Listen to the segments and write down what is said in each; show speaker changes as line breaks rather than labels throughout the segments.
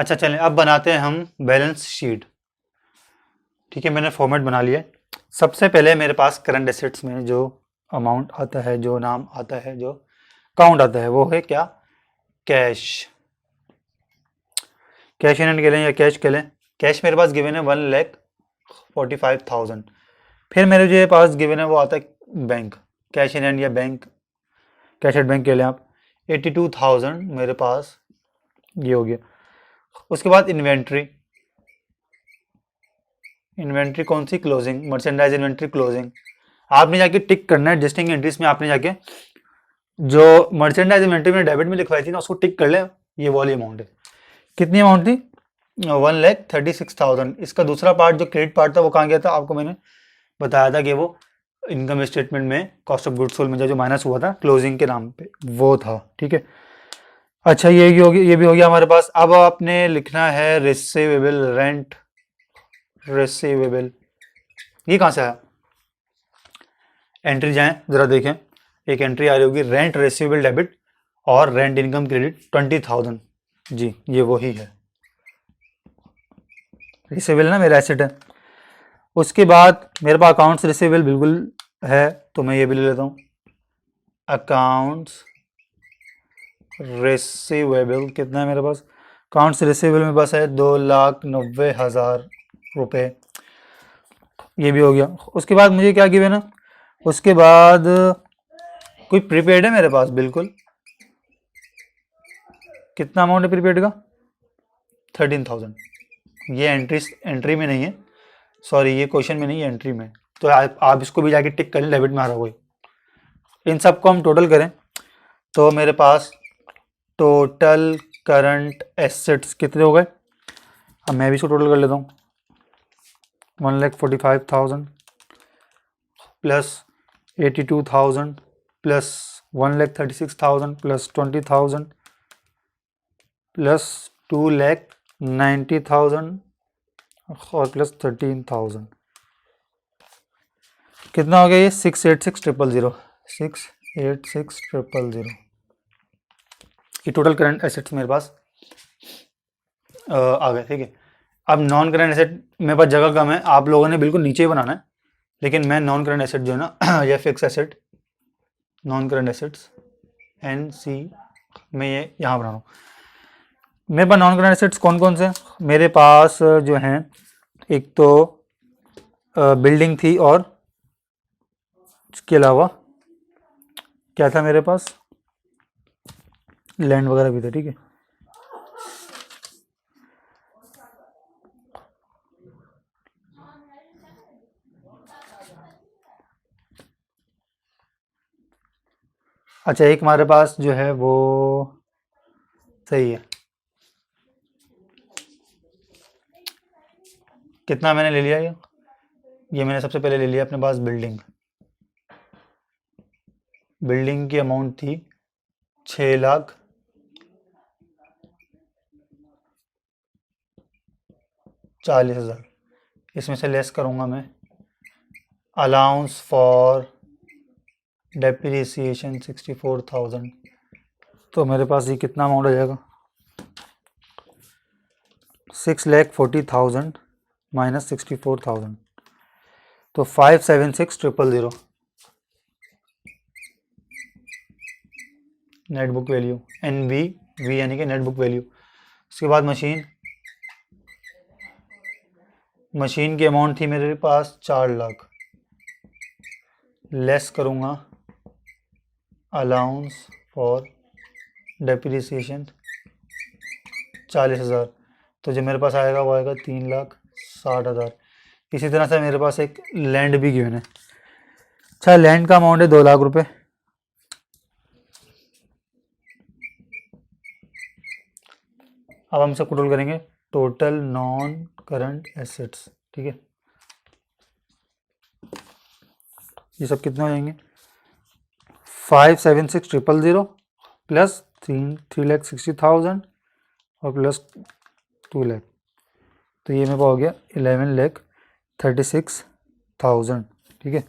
अच्छा चलें, अब बनाते हैं हम बैलेंस शीट। ठीक है, मैंने फॉर्मेट बना लिया है। सबसे पहले मेरे पास करंट एसेट्स में जो अमाउंट आता है, जो नाम आता है, जो काउंट आता है, वो है क्या? कैश। कैश इन हैंड के लें या कैश के लें? कैश मेरे पास गिवन है 1,45,000। फिर मेरे जो पास गिवन है वो आता है बैंक। कैश इन हैंड या बैंक, कैश एट बैंक के लें आप। 82,000 मेरे पास ये हो गया। उसके बाद इन्वेंट्री। इन्वेंट्री कौन सी? Closing, merchandise inventory closing. आपने जाके टिक करना है एडजस्टिंग एंट्रीज में, आपने जाके जो मर्चेंडाइज इन्वेंट्री में डेबिट में लिखवाई थी ना, उसको टिक कर ले। ये वाली अमाउंट है। कितनी अमाउंट थी? 1,36,000। इसका दूसरा पार्ट जो क्रेडिट पार्ट था वो कहाँ गया था? आपको मैंने बताया था कि वो इनकम स्टेटमेंट में कॉस्ट ऑफ गुड्स सोल्ड में जो माइनस हुआ था क्लोजिंग के नाम पे, वो था। ठीक है। अच्छा ये भी हो गया हमारे पास। अब आपने लिखना है रिसीवेबल, रेंट रिसीवेबल। ये कहाँ से आया? एंट्री जाएं जरा देखें, एक एंट्री आ रही होगी, रेंट रिसीवेबल डेबिट और रेंट इनकम क्रेडिट 20,000। जी ये वही है। रिसीवेबल ना मेरा एसेट है। उसके बाद मेरे पास अकाउंट्स रिसीवेबल बिल्कुल है, तो मैं ये भी ले लेता हूँ। अकाउंट्स रिसीवेबल कितना है मेरे पास? अकाउंट्स रिसीवेबल में बस है 2,90,000 रुपये। ये भी हो गया। उसके बाद मुझे क्या गिवन है? उसके बाद कोई प्रीपेड है मेरे पास? बिल्कुल। कितना अमाउंट है प्रीपेड का? 13,000। ये एंट्री में नहीं है, सॉरी ये क्वेश्चन में नहीं है, एंट्री में। तो आप इसको भी जाके टिक कर लें, डेबिट में आ रहा कोई। इन सबको हम टोटल करें तो मेरे पास टोटल करंट एसेट्स कितने हो गए? अब मैं भी इसको टोटल कर लेता हूँ। 1,45,000 प्लस 82,000 प्लस 1,36,000 प्लस 20,000 प्लस 2,90,000 और प्लस 13,000। कितना हो गया ये? 686,000। 686,000 ये टोटल करंट एसेट्स मेरे पास आ गए। ठीक है। अब नॉन करंट एसेट मेरे पास जगह कम है, आप लोगों ने बिल्कुल नीचे ही बनाना है, लेकिन मैं नॉन करंट एसेट जो है ना या fix asset, non current assets NC, मैं ये यहाँ बना रहा हूँ। मेरे पास नॉन करंट एसेट्स कौन कौन से? मेरे पास जो हैं, एक तो बिल्डिंग थी, और इसके अलावा क्या था मेरे पास? लैंड वगैरह भी था। ठीक है। अच्छा एक हमारे पास जो है वो सही है। कितना मैंने ले लिया? ये मैंने सबसे पहले ले लिया अपने पास बिल्डिंग। बिल्डिंग की अमाउंट थी 6,40,000। इसमें से लेस करूँगा मैं अलाउंस फॉर डेप्रिसिएशन 64,000। तो मेरे पास ये कितना अमाउंट आ जाएगा? 6,40,000 माइनस 64,000, तो 576,000 नेट बुक वैल्यू, NBV यानी कि नेट बुक वैल्यू। उसके बाद मशीन की अमाउंट थी मेरे पास 4 लाख, लेस करूँगा अलाउंस फॉर डेप्रिसिएशन 40,000, तो जो मेरे पास आएगा वो आएगा 3,60,000। इसी तरह से मेरे पास एक लैंड भी गिवन है। अच्छा लैंड का अमाउंट है 2 लाख रुपए। अब हम सब टोटल करेंगे, टोटल नॉन करंट एसेट्स। ठीक है, ये सब कितने हो जाएंगे? 576,000 प्लस 3,60,000 और प्लस 2 लाख, तो ये मेरे पास हो गया 11,36,000। ठीक है।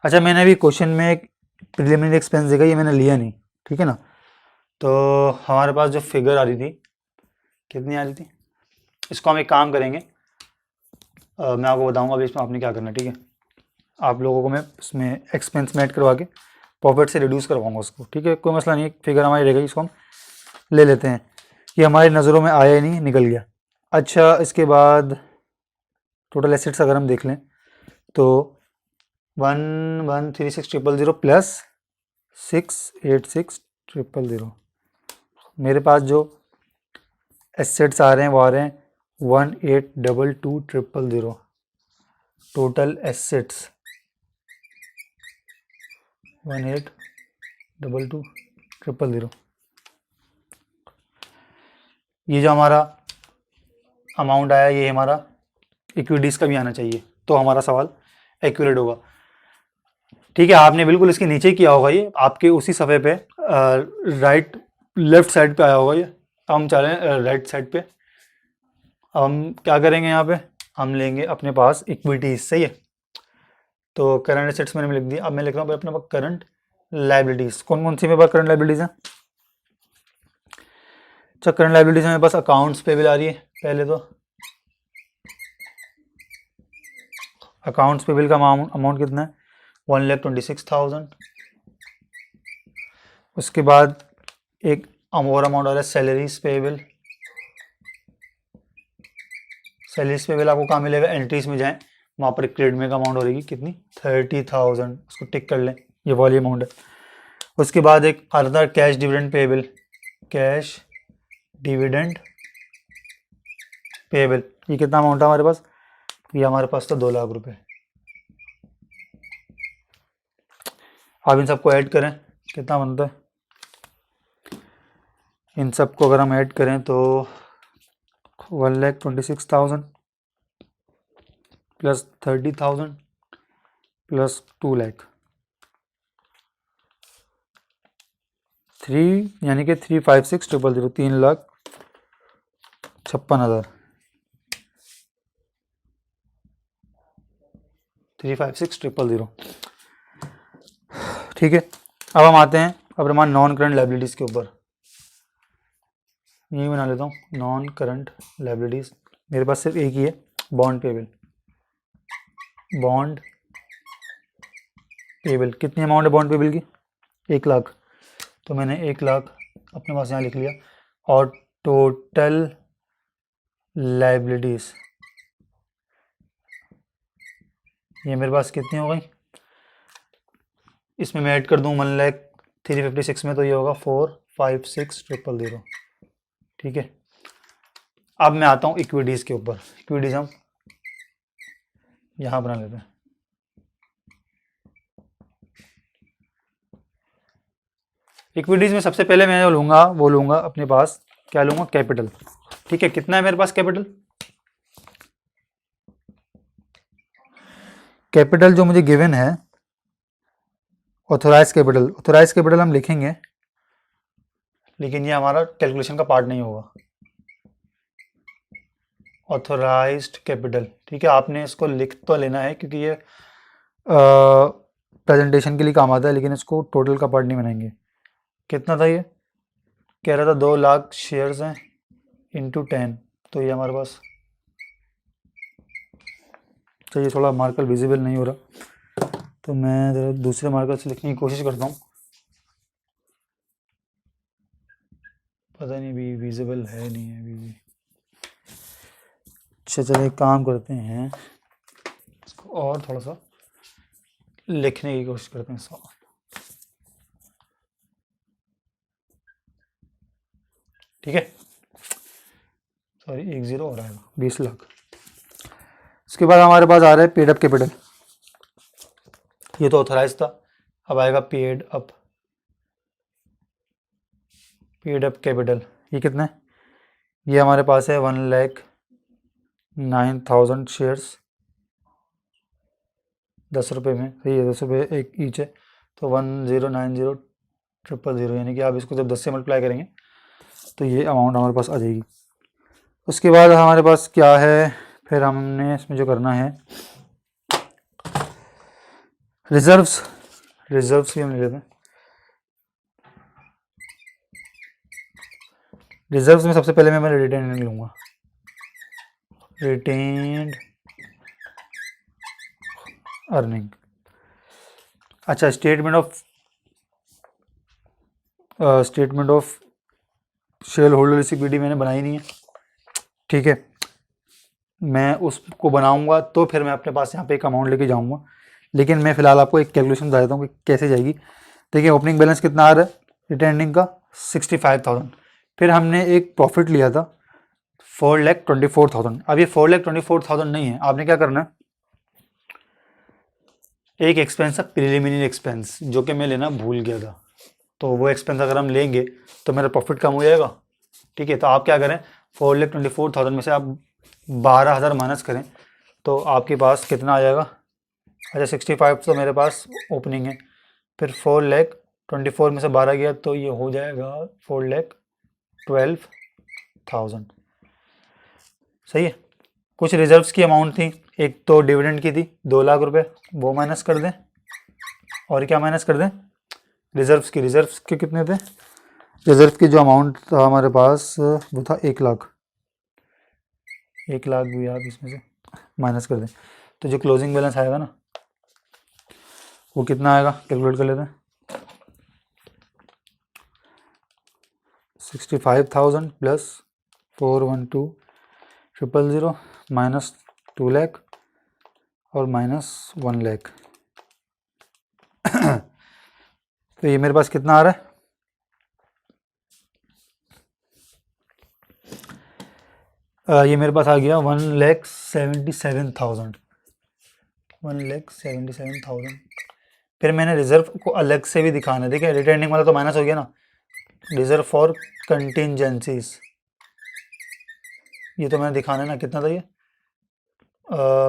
अच्छा मैंने अभी क्वेश्चन में एक प्रिलिमिनरी एक्सपेंस देगा, ये मैंने लिया नहीं, ठीक है ना। तो हमारे पास जो फिगर आ रही थी, कितनी आ रही थी, इसको हम एक काम करेंगे, मैं आपको बताऊंगा अभी इसमें आपने क्या करना है, ठीक है। आप लोगों को मैं इसमें एक्सपेंस में ऐड करवा के प्रॉफिट से रिड्यूस करवाऊंगा उसको, ठीक है, कोई मसला नहीं है। फिगर हमारी रह गई, इसको हम ले लेते हैं। ये हमारी नज़रों में आया ही नहीं, निकल गया। अच्छा, इसके बाद टोटल एसेट्स अगर हम देख लें तो 1136000 प्लस 686000, मेरे पास जो एसेट्स आ रहे हैं वो आ रहे हैं 1822000। Total assets 1822000। ये जो हमारा अमाउंट आया, ये हमारा इक्विटीज़ का भी आना चाहिए, तो हमारा सवाल एक्यूरेट होगा, ठीक है। आपने बिल्कुल इसके नीचे किया होगा, ये आपके उसी सफ़े पे राइट लेफ्ट साइड पे आया होगा ये। अब हम चलें राइट साइड पे। अब हम क्या करेंगे, यहाँ पे हम लेंगे अपने पास इक्विटीज़, सही है। तो करंट एसेट्स मैंने लिख दिया। अब मैं लिख रहा हूँ अपने पास करंट लाइबिलिटीज़। कौन कौन सी मेरे पास करंट लाइबिलिटीज़ हैं? अच्छा, करंट लाइबिलिटीज़ मेरे पास अकाउंट्स पेबल आ रही है। पहले तो अकाउंट्स पेबल का अमाउंट कितना है, 1,26,000। उसके बाद एक और अमाउंट आ रहा है सैलरीज पेबल। सैलरीज पेबल आपको कहाँ मिलेगा, एंट्रीज में जाएं, वहाँ पर क्रेडिट में का अमाउंट हो रहेगी कितनी, 30,000। उसको टिक कर लें, ये वाली अमाउंट है। उसके बाद एक other cash dividend payable, cash dividend payable, ये कितना अमाउंट है हमारे पास, ये हमारे पास तो 2 लाख रुपए। आप इन सबको ऐड करें, कितना बनता है, इन सबको अगर हम ऐड करें तो 1,26,000 प्लस 30,000 प्लस 2 लाख, 3 यानी कि 356,000, 3,56,000, 356,000, ठीक है। अब हम आते हैं अब हमारे नॉन करंट लाइबिलिटीज़ के ऊपर। यही बना लेता हूँ, नॉन करंट लाइबिलिटीज़ मेरे पास सिर्फ एक ही है, बॉन्ड पेबल। बॉन्ड पेबल कितनी अमाउंट है बॉन्ड पेबल की, 1 लाख। तो मैंने 1 लाख अपने पास यहाँ लिख लिया। और टोटल लाइबिलिटीज़ ये मेरे पास कितनी हो गई, इसमें मैं ऐड कर दूँ 1,0356 में, तो ये होगा 456,000, ठीक है। अब मैं आता हूँ इक्विटीज़ के ऊपर। इक्विटीज़ हम यहाँ बना लेते हैं। इक्विटीज़ में सबसे पहले मैं जो लूँगा वो लूँगा अपने पास, क्या लूँगा, कैपिटल, ठीक है। कितना है मेरे पास कैपिटल, कैपिटल जो मुझे गिवन है, ऑथोराइज कैपिटल हम लिखेंगे, लेकिन ये हमारा कैलकुलेशन का पार्ट नहीं होगा। ऑथोराइज्ड कैपिटल, ठीक है, आपने इसको लिख तो लेना है क्योंकि ये प्रेजेंटेशन के लिए काम आता है, लेकिन इसको टोटल का पार्ट नहीं बनाएंगे। कितना था ये, कह रहा था 2 लाख शेयर्स हैं इंटू 10, तो ये हमारे पास, चाहिए थोड़ा मार्कर विजिबल नहीं हो रहा, तो मैं ज़रा दूसरे मार्कर से लिखने की कोशिश करता हूँ, पता नहीं भी विजिबल है नहीं है अभी भी। अच्छा चलो एक काम करते हैं, इसको और थोड़ा सा लिखने की कोशिश करते हैं सवाल, ठीक है। सॉरी 10 और आएगा, 20 लाख। इसके बाद हमारे पास आ रहा है पेड अप कैपिटल, ये तो ऑथराइज था, अब आएगा पेड अप कैपिटल। ये कितना है, ये हमारे पास है 1,09,000 शेयर्स, 10 रुपये में, सही है, 10 रुपये एक ईच है, तो 1,090,000, यानी कि आप इसको जब 10 से मल्टीप्लाई करेंगे तो ये अमाउंट हमारे पास आ जाएगी। उसके बाद हमारे पास क्या है, फिर हमने इसमें जो करना है, रिजर्व्स। रिजर्व्स भी हम ले लेते हैं। रिजर्व्स में सबसे पहले मैं रिटेन अर्निंग लूँगा, रिटेन्ड अर्निंग। अच्छा, statement of share holder equity मैंने बनाई नहीं है, ठीक है। मैं उसको बनाऊंगा तो फिर मैं अपने पास यहाँ पे एक अमाउंट लेके जाऊंगा, लेकिन मैं फिलहाल आपको एक कैलकुलेशन बता देता हूँ कि कैसे जाएगी। देखिए ओपनिंग बैलेंस कितना आ रहा है रिटेनिंग का 65,000, फिर हमने एक प्रॉफिट लिया था 4,24,000। अब ये 4,24,000 नहीं है, आपने क्या करना है, एक एक्सपेंस है प्रिलिमिनरी एक्सपेंस जो कि मैं लेना भूल गया था, तो वो एक्सपेंस अगर हम लेंगे तो मेरा प्रॉफिट कम हो जाएगा, ठीक है। तो आप क्या करें, 4,24,000 में से आप 12,000 माइनस करें तो आपके पास कितना आ जाएगा। अच्छा 65 तो मेरे पास ओपनिंग है, फिर 4,24,000 में से 12 गया तो ये हो जाएगा 4,12,000, सही है। कुछ रिजर्व्स की अमाउंट थी, एक तो डिविडेंड की थी 2 लाख रुपए, वो माइनस कर दें, और क्या माइनस कर दें, रिजर्व्स के कितने थे, रिजर्व की जो अमाउंट था हमारे पास वो था 1 लाख, 1 लाख भी आप इसमें से माइनस कर दें तो जो क्लोजिंग बैलेंस आएगा ना वो कितना आएगा, कैलकुलेट कर लेते हैं। 65,000 प्लस 412,000 माइनस 2 लाख और माइनस 1 लाख तो ये मेरे पास कितना आ रहा है, ये मेरे पास आ गया 1,77,000, 1,77,000। फिर मैंने रिजर्व को अलग से भी दिखाना है, देखिए रिटर्निंग वाला तो माइनस हो गया ना, रिजर्व फॉर कंटिजेंसीज ये तो मैंने दिखाना है ना, कितना था ये,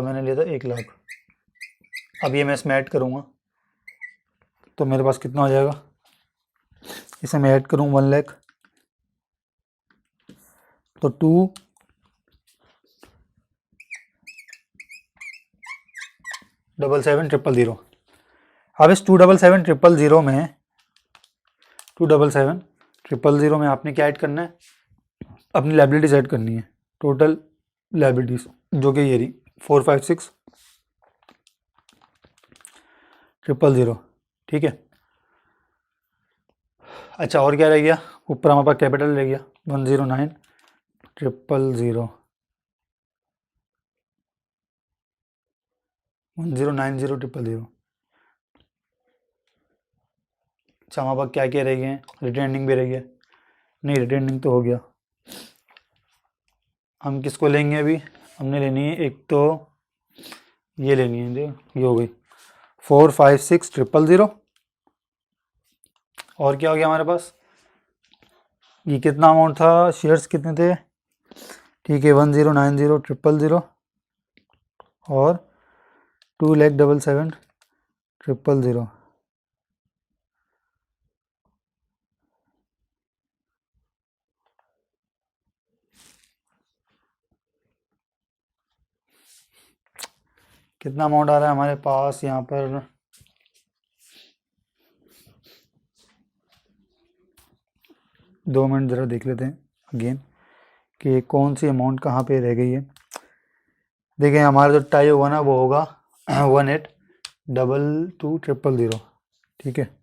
मैंने लिया था 1 लाख। अब ये मैं इसमें ऐड करूँगा तो मेरे पास कितना हो जाएगा, इसे मैं ऐड करूँ 1 लाख तो 277,000। अब इस 277,000 में 277,000 में आपने क्या ऐड करना है, अपनी लाइबिलिटीज ऐड करनी है, टोटल लाइबिलिटीज जो कि ये रही 456,000, ठीक है। अच्छा और क्या रह गया, ऊपर हमारे पास कैपिटल रह गया 109,000, 109,000। अच्छा हमारे पास क्या क्या रह गए हैं, रिटर्निंग भी रह गया, नहीं रिटर्निंग तो हो गया। हम किसको लेंगे अभी, हमने लेनी है एक तो ये लेनी है जो ये हो गई 456,000, और क्या हो गया हमारे पास, ये कितना अमाउंट था, शेयर्स कितने थे, ठीक है 1,09,000 और 2,77,000। कितना अमाउंट आ रहा है हमारे पास यहाँ पर, दो मिनट ज़रा देख लेते हैं अगेन कि कौन सी अमाउंट कहाँ पे रह गई है। देखें हमारा जो टाई होगा ना वो होगा 1,822,000, ठीक है।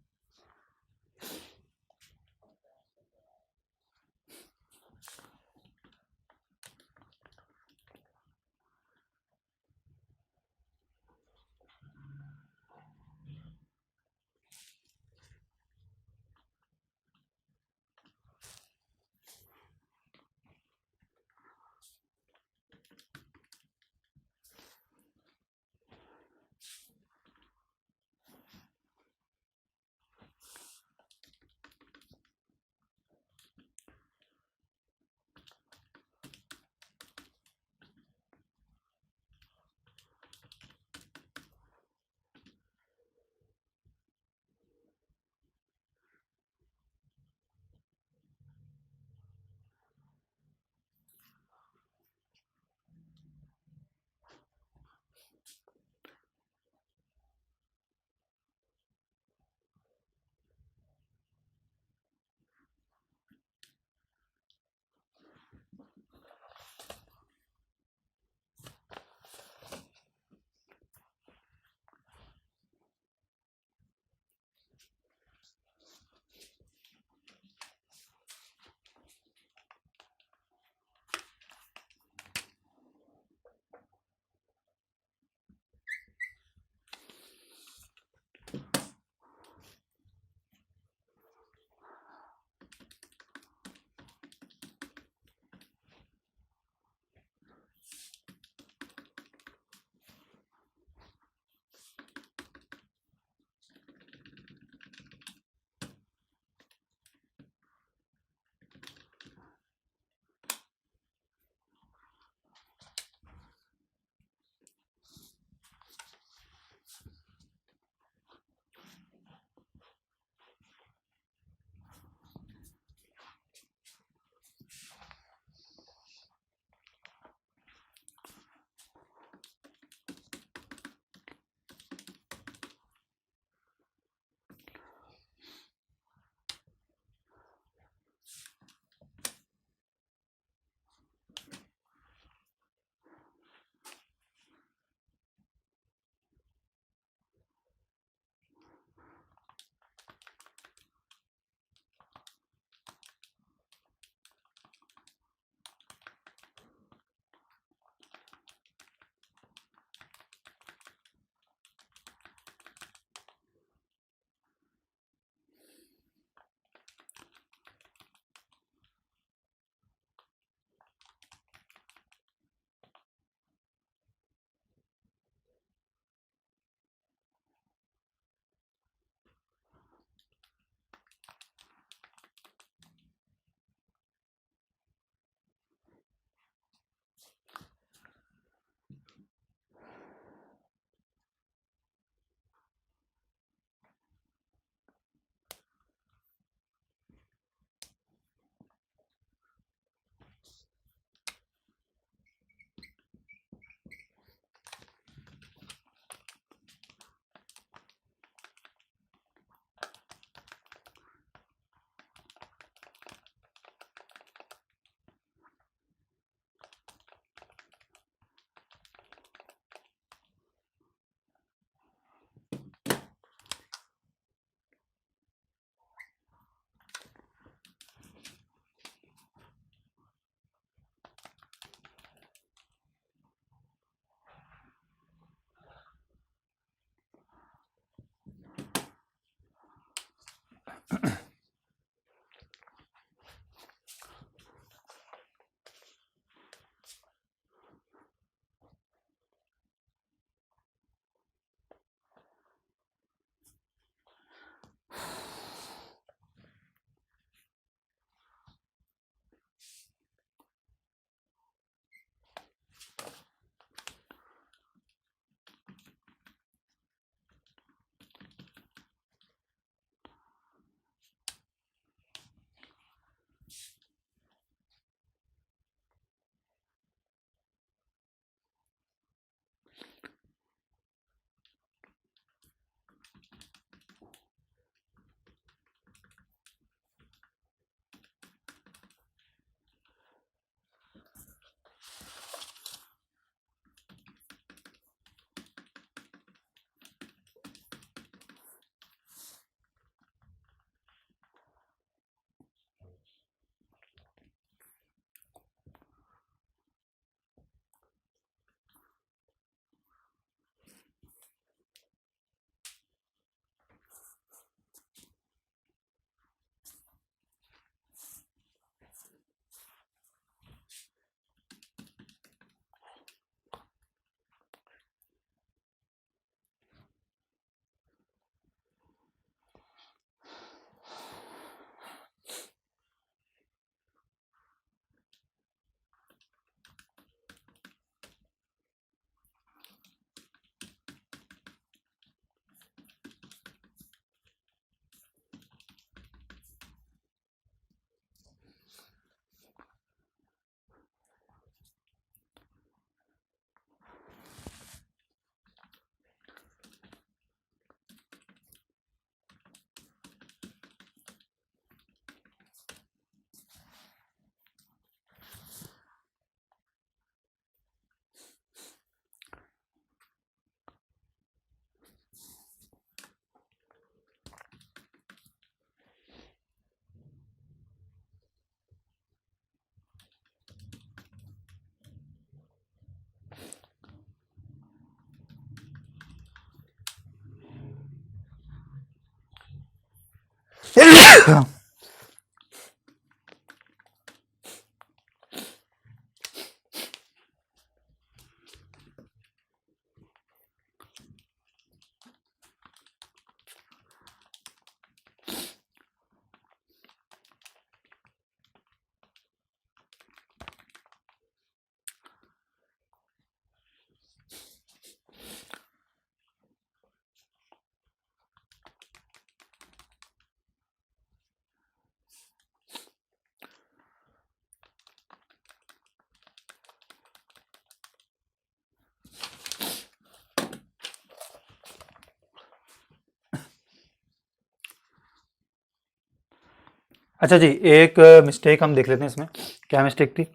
अच्छा जी, एक मिस्टेक हम देख लेते हैं इसमें। क्या मिस्टेक थी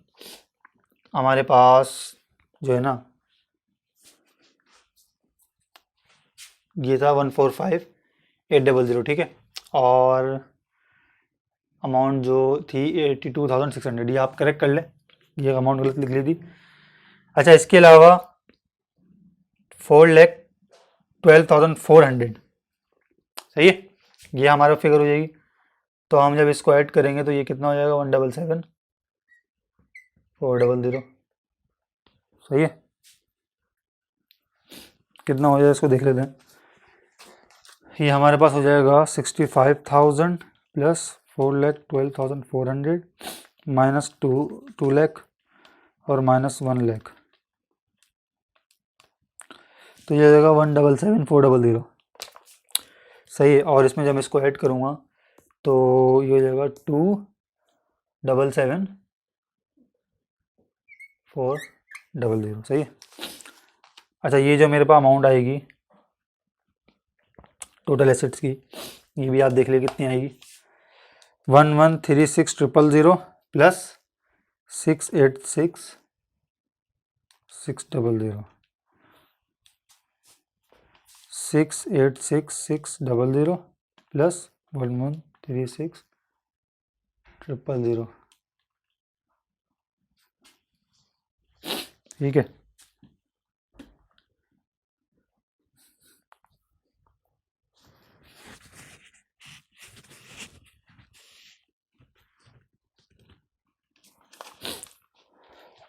हमारे पास? जो है ना, ये था 145,800, ठीक है। और अमाउंट जो थी 82,600, ये आप करेक्ट कर ले, ये अमाउंट गलत लिख ली थी। अच्छा, इसके अलावा 4,12,400, सही है, ये हमारा फिगर हो जाएगी। तो हम जब इसको ऐड करेंगे तो ये कितना हो जाएगा? 177,400, सही है। कितना हो जाएगा इसको देख लेते हैं। ये हमारे पास हो जाएगा 65,000 प्लस 4,12,400 माइनस 2 लाख और माइनस 1 लाख, तो ये हो जाएगा 177,400, सही है। और इसमें जब मैं इसको ऐड करूँगा तो ये हो जाएगा 277,400, सही है। अच्छा, ये जो मेरे पास अमाउंट आएगी टोटल एसेट्स की, ये भी आप देख लीजिए कितनी आएगी। 1136,000 प्लस 686,600, 686,600 प्लस 1136,000, ठीक है।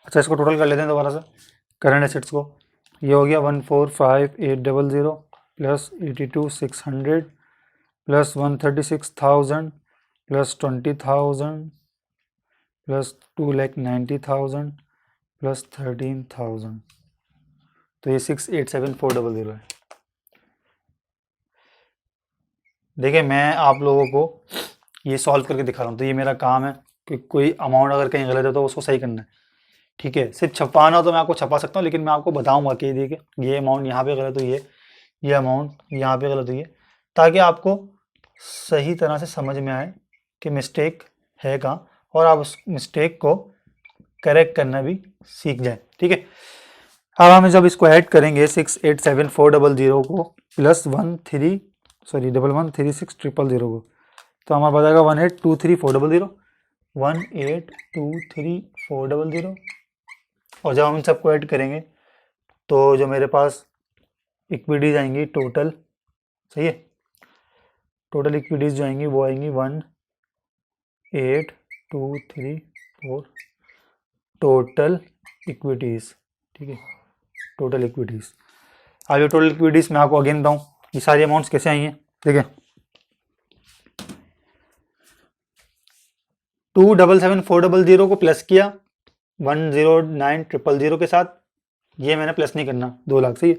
अच्छा, इसको टोटल कर लेते हैं दोबारा से, करंट एसेट्स को। ये हो गया 145,800 plus 82,600 plus 136,000 plus 20,000 plus 2,90,000 plus 13,000, तो ये 687,400 है। देखिए, मैं आप लोगों को ये सॉल्व करके दिखा रहा हूँ, तो ये मेरा काम है कि कोई अमाउंट अगर कहीं गलत है तो उसको सही करना है, ठीक है। सिर्फ छपाना हो तो मैं आपको छपा सकता हूँ, लेकिन मैं आपको बताऊंगा कि देखिए ये अमाउंट यहाँ पे गलत हुई है, ये अमाउंट यहाँ पे गलत हुई है, ताकि आपको सही तरह से समझ में आए कि मिस्टेक है कहाँ, और आप उस मिस्टेक को करेक्ट करना भी सीख जाए, ठीक है। अब हम जब इसको ऐड करेंगे 687,400 को प्लस 1136,000 को, तो हमारा बताएगा 1823400, 1823400। और जब हम इन सबको ऐड करेंगे तो जो मेरे पास इक्विटीज आएंगी टोटल, सही है, टोटल इक्विटीज जो आएंगी वो आएंगी 18234, टोटल इक्विटीज, ठीक है, टोटल इक्विटीज। अब ये टोटल इक्विटीज मैं आपको अगेन बताऊँ ये सारी अमाउंट्स कैसे आई हैं। ठीक है, 2,77,400 को प्लस किया 109,000 के साथ, ये मैंने प्लस नहीं करना, 2 लाख, सही है।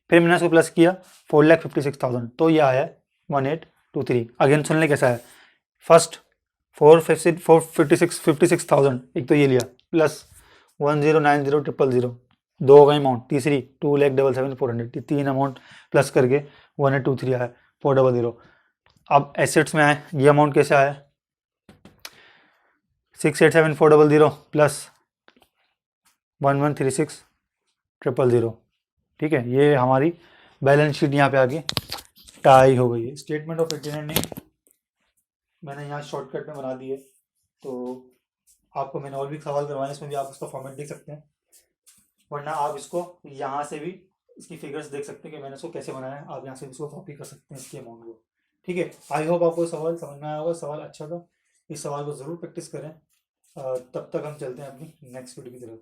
फिर मैंने इसको प्लस किया 4,56,000, तो ये आया 1823। अगेन सुन ले कैसा है। फर्स्ट 56,000, एक तो ये लिया, प्लस 109,000, 2 हो गए अमाउंट। तीसरी 2,77,400, 3 अमाउंट प्लस करके 1823 आया 400। अब एसेट्स में आए, ये अमाउंट कैसे आया 687,400 प्लस 1136,000, ठीक है। ये हमारी बैलेंस शीट यहाँ पे आके टाई हो गई है। स्टेटमेंट ऑफ इंटरनेट ने मैंने यहाँ शॉर्टकट में बना दी है, तो आपको मैंने और भी सवाल करवाए, इसमें भी आप उसका फॉर्मेट देख सकते हैं, वरना आप इसको यहाँ से भी इसकी फिगर्स देख सकते हैं कि मैंने इसको कैसे बनाया है। आप यहाँ से इसको कॉपी कर सकते हैं इसके अमाउंट को, ठीक है, आई होप आपको सवाल समझ में आया होगा, सवाल अच्छा था, इस सवाल को ज़रूर प्रैक्टिस करें। तब तक हम चलते हैं अपनी नेक्स्ट वीडियो की तरफ।